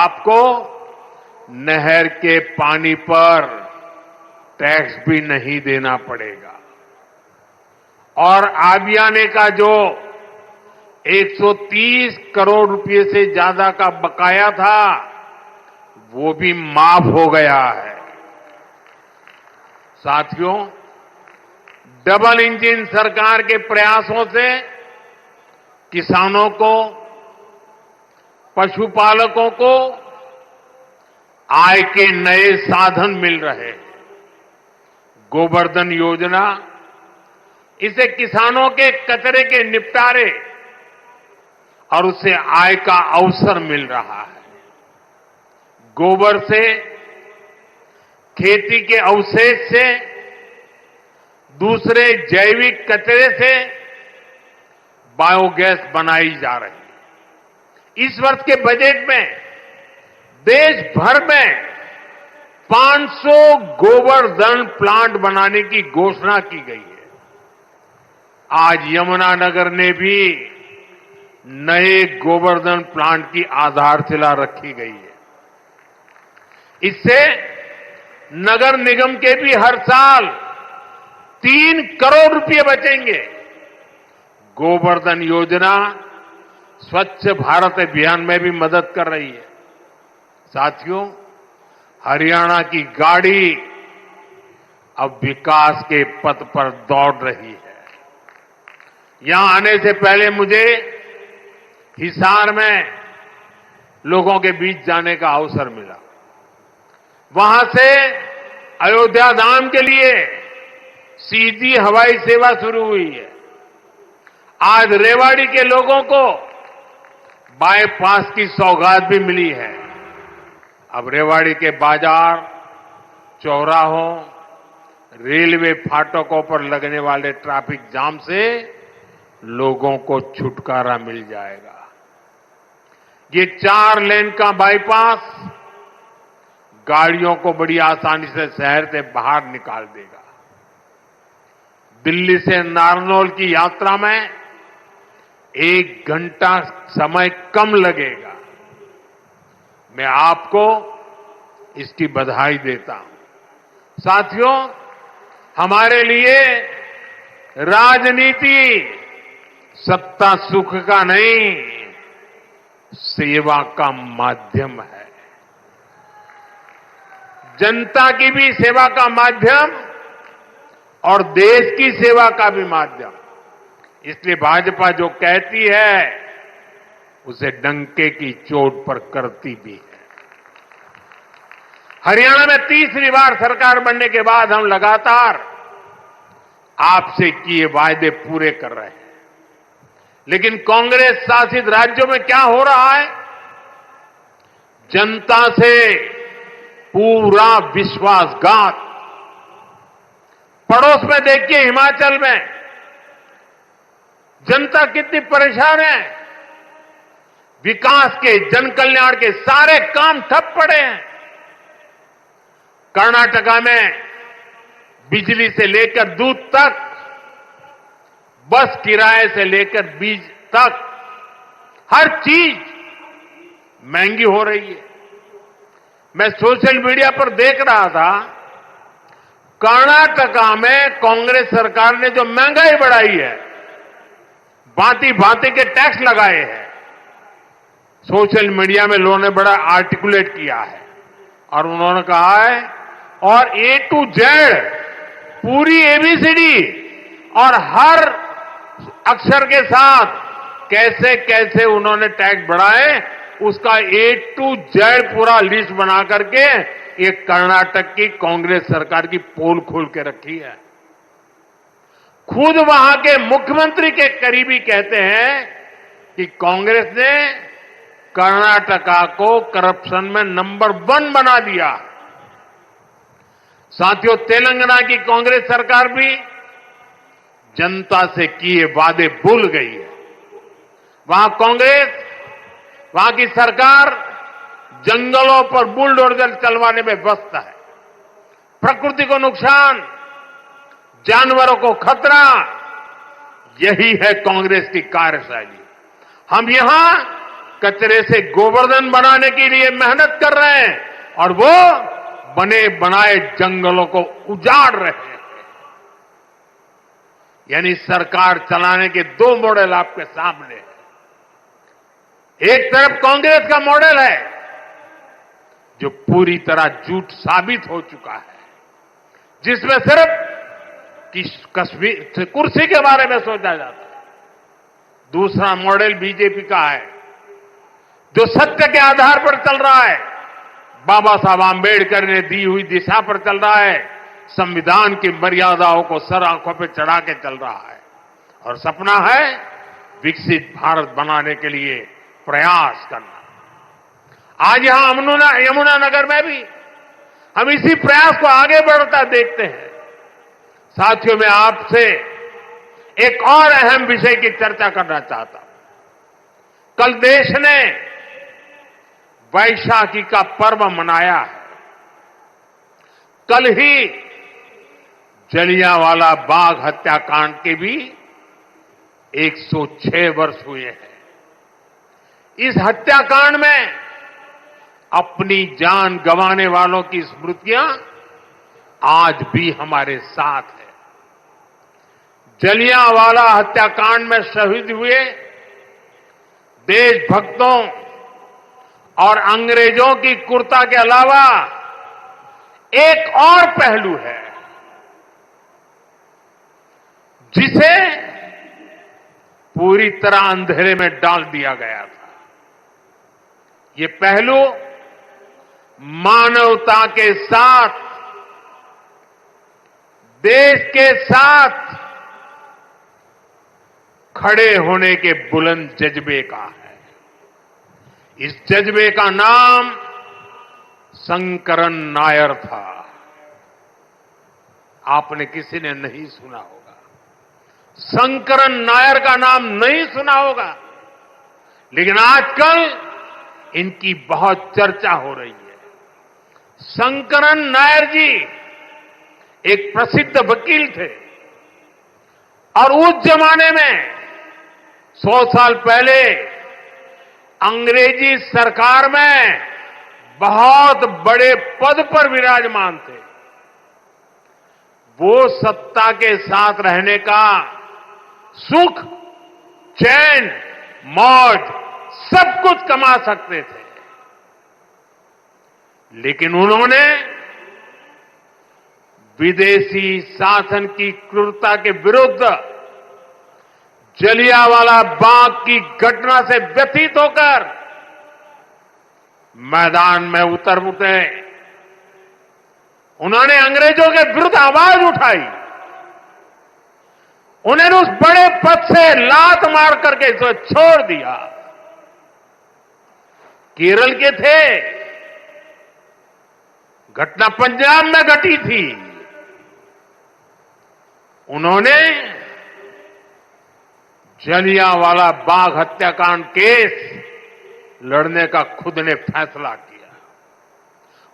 आपको नहर के पानी पर टैक्स भी नहीं देना पड़ेगा। और आबियाने का जो 130 करोड़ रुपए से ज्यादा का बकाया था, वो भी माफ हो गया है। साथियों, डबल इंजन सरकार के प्रयासों से किसानों को, पशुपालकों को आय के नए साधन मिल रहे हैं। गोवर्धन योजना, इसे किसानों के कचरे के निपटारे और उससे आय का अवसर मिल रहा है। गोबर से, खेती के अवशेष से, दूसरे जैविक कचरे से बायोगैस बनाई जा रही है। इस वर्ष के बजट में देश भर में 500 गोवर्धन प्लांट बनाने की घोषणा की गई है। आज यमुनानगर ने भी नए गोवर्धन प्लांट की आधारशिला रखी गई है। इससे नगर निगम के भी हर साल 3 करोड़ रुपए बचेंगे। गोवर्धन योजना स्वच्छ भारत अभियान में भी मदद कर रही है। साथियों, हरियाणा की गाड़ी अब विकास के पथ पर दौड़ रही है। यहां आने से पहले मुझे हिसार में लोगों के बीच जाने का अवसर मिला। वहां से अयोध्या धाम के लिए सीधी हवाई सेवा शुरू हुई है। आज रेवाड़ी के लोगों को बाईपास की सौगात भी मिली है। अब रेवाड़ी के बाजार, चौराहों, रेलवे फाटकों पर लगने वाले ट्रैफिक जाम से लोगों को छुटकारा मिल जाएगा। ये 4 लेन का बाईपास गाड़ियों को बड़ी आसानी से शहर से बाहर निकाल देगा। दिल्ली से नारनौल की यात्रा में 1 घंटा समय कम लगेगा। मैं आपको इसकी बधाई देता हूं। साथियों, हमारे लिए राजनीति सत्ता सुख का नहीं, सेवा का माध्यम है। जनता की भी सेवा का माध्यम और देश की सेवा का भी माध्यम। इसलिए भाजपा जो कहती है उसे डंके की चोट पर करती भी है। हरियाणा में तीसरी बार सरकार बनने के बाद हम लगातार आपसे किए वायदे पूरे कर रहे हैं। लेकिन कांग्रेस शासित राज्यों में क्या हो रहा है? जनता से पूरा विश्वासघात। पड़ोस में देखिए, हिमाचल में जनता कितनी परेशान है। विकास के, जन कल्याण के सारे काम ठप पड़े हैं। कर्नाटका में बिजली से लेकर दूध तक, बस किराए से लेकर बीज तक, हर चीज महंगी हो रही है। मैं सोशल मीडिया पर देख रहा था, कर्नाटका में कांग्रेस सरकार ने जो महंगाई बढ़ाई है, भांति भांति के टैक्स लगाए हैं। सोशल मीडिया में लोगों ने बड़ा आर्टिकुलेट किया है और उन्होंने कहा है, और A to Z पूरी ABCD और हर अक्षर के साथ कैसे कैसे उन्होंने टैक्स बढ़ाए, उसका A to Z पूरा लिस्ट बना करके ये कर्नाटक की कांग्रेस सरकार की पोल खोल के रखी है। खुद वहां के मुख्यमंत्री के करीबी कहते हैं कि कांग्रेस ने कर्नाटका को करप्शन में नंबर 1 बना दिया। साथियों, तेलंगाना की कांग्रेस सरकार भी जनता से किए वादे भूल गई है। वहां कांग्रेस, वहां की सरकार जंगलों पर बुलडोजर चलवाने में व्यस्त है। प्रकृति को नुकसान, जानवरों को खतरा, यही है कांग्रेस की कार्यशैली। हम यहां कचरे से गोवर्धन बनाने के लिए मेहनत कर रहे हैं और वो बने बनाए जंगलों को उजाड़ रहे हैं। यानी सरकार चलाने के दो मॉडल आपके सामने हैं। एक तरफ कांग्रेस का मॉडल है जो पूरी तरह झूठ साबित हो चुका है, जिसमें सिर्फ कश्मीर कुर्सी के बारे में सोचा जाता है। दूसरा मॉडल बीजेपी का है जो सत्य के आधार पर चल रहा है, बाबा साहब आंबेडकर ने दी हुई दिशा पर चल रहा है, संविधान की मर्यादाओं को सर आंखों पर चढ़ा के चल रहा है और सपना है विकसित भारत बनाने के लिए प्रयास करना। आज यहां यमुना नगर में भी हम इसी प्रयास को आगे बढ़ता देखते हैं। साथियों, मैं आपसे एक और अहम विषय की चर्चा करना चाहता हूं। कल देश ने वैशाखी का पर्व मनाया है। कल ही जलियांवाला बाग हत्याकांड के भी 106 वर्ष हुए हैं। इस हत्याकांड में अपनी जान गंवाने वालों की स्मृतियां आज भी हमारे साथ है। जलियांवाला हत्याकांड में शहीद हुए देशभक्तों और अंग्रेजों की क्रूरता के अलावा एक और पहलू है जिसे पूरी तरह अंधेरे में डाल दिया गया था। ये पहलू मानवता के साथ, देश के साथ खड़े होने के बुलंद जज्बे का है। इस जज्बे का नाम शंकरन नायर था। आपने किसी ने नहीं सुना होगा, शंकरन नायर का नाम नहीं सुना होगा, लेकिन आजकल इनकी बहुत चर्चा हो रही है। शंकरन नायर जी एक प्रसिद्ध वकील थे और उस जमाने में 100 साल पहले अंग्रेजी सरकार में बहुत बड़े पद पर विराजमान थे। वो सत्ता के साथ रहने का सुख, चैन, मौज सब कुछ कमा सकते थे, लेकिन उन्होंने विदेशी शासन की क्रूरता के विरुद्ध जलियांवाला बाग की घटना से व्यथित होकर मैदान में उतरे। उन्होंने अंग्रेजों के विरुद्ध आवाज उठाई। उन्होंने उस बड़े पद से लात मार करके इसे छोड़ दिया। केरल के थे, घटना पंजाब में घटी थी। उन्होंने जलियांवाला बाग हत्याकांड केस लड़ने का खुद ने फैसला किया।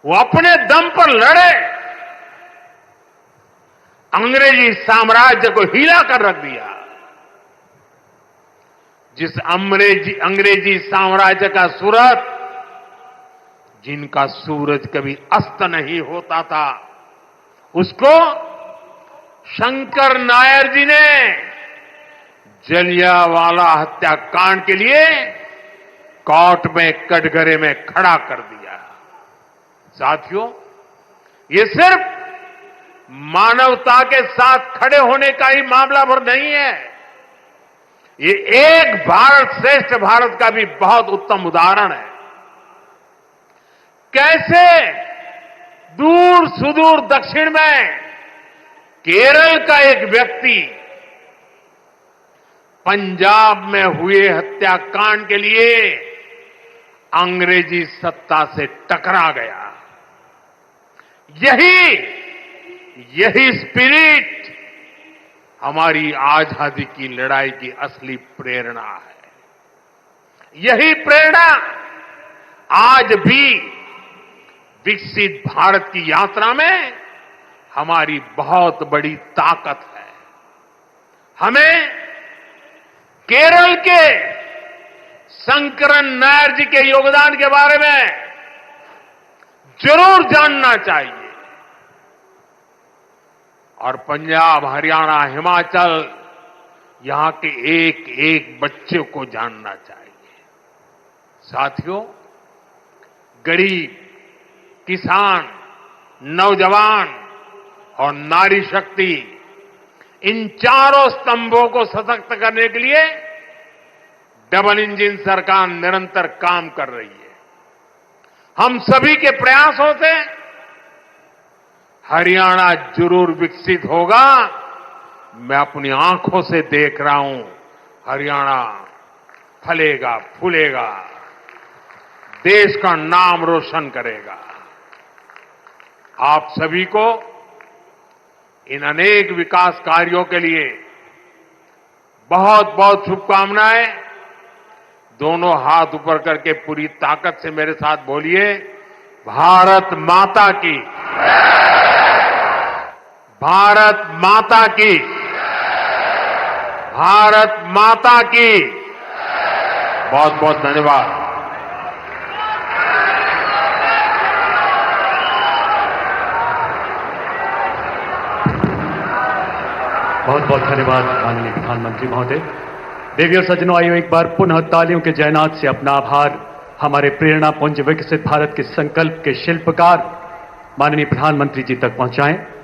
वो अपने दम पर लड़े, अंग्रेजी साम्राज्य को हिला कर रख दिया। जिस अंग्रेजी साम्राज्य का सूरत, जिनका सूरज कभी अस्त नहीं होता था, उसको शंकर नायर जी ने जलियांवाला हत्याकांड के लिए कोर्ट में कटघरे में खड़ा कर दिया। साथियों, ये सिर्फ मानवता के साथ खड़े होने का ही मामला भर नहीं है, ये एक भारत श्रेष्ठ भारत का भी बहुत उत्तम उदाहरण है। कैसे दूर सुदूर दक्षिण में केरल का एक व्यक्ति पंजाब में हुए हत्याकांड के लिए अंग्रेजी सत्ता से टकरा गया। यही स्पिरिट हमारी आजादी की लड़ाई की असली प्रेरणा है। यही प्रेरणा आज भी विकसित भारत की यात्रा में हमारी बहुत बड़ी ताकत है। हमें केरल के शंकरन नायर जी के योगदान के बारे में जरूर जानना चाहिए और पंजाब, हरियाणा, हिमाचल, यहां के एक एक बच्चे को जानना चाहिए। साथियों, गरीब, किसान, नौजवान और नारी शक्ति, इन चारों स्तंभों को सशक्त करने के लिए डबल इंजन सरकार निरंतर काम कर रही है। हम सभी के प्रयासों से हरियाणा जरूर विकसित होगा। मैं अपनी आंखों से देख रहा हूं, हरियाणा फलेगा, फूलेगा, देश का नाम रोशन करेगा। आप सभी को इन अनेक विकास कार्यों के लिए बहुत बहुत शुभकामनाएं। दोनों हाथ ऊपर करके पूरी ताकत से मेरे साथ बोलिए, भारत माता की, भारत माता की, भारत माता की। बहुत बहुत धन्यवाद। बहुत बहुत धन्यवाद माननीय प्रधानमंत्री महोदय। देवी और सज्जनों, आइए एक बार पुनः तालियों के जयनाद से अपना आभार हमारे प्रेरणा पुंज विकसित भारत के संकल्प के शिल्पकार माननीय प्रधानमंत्री जी तक पहुंचाएं।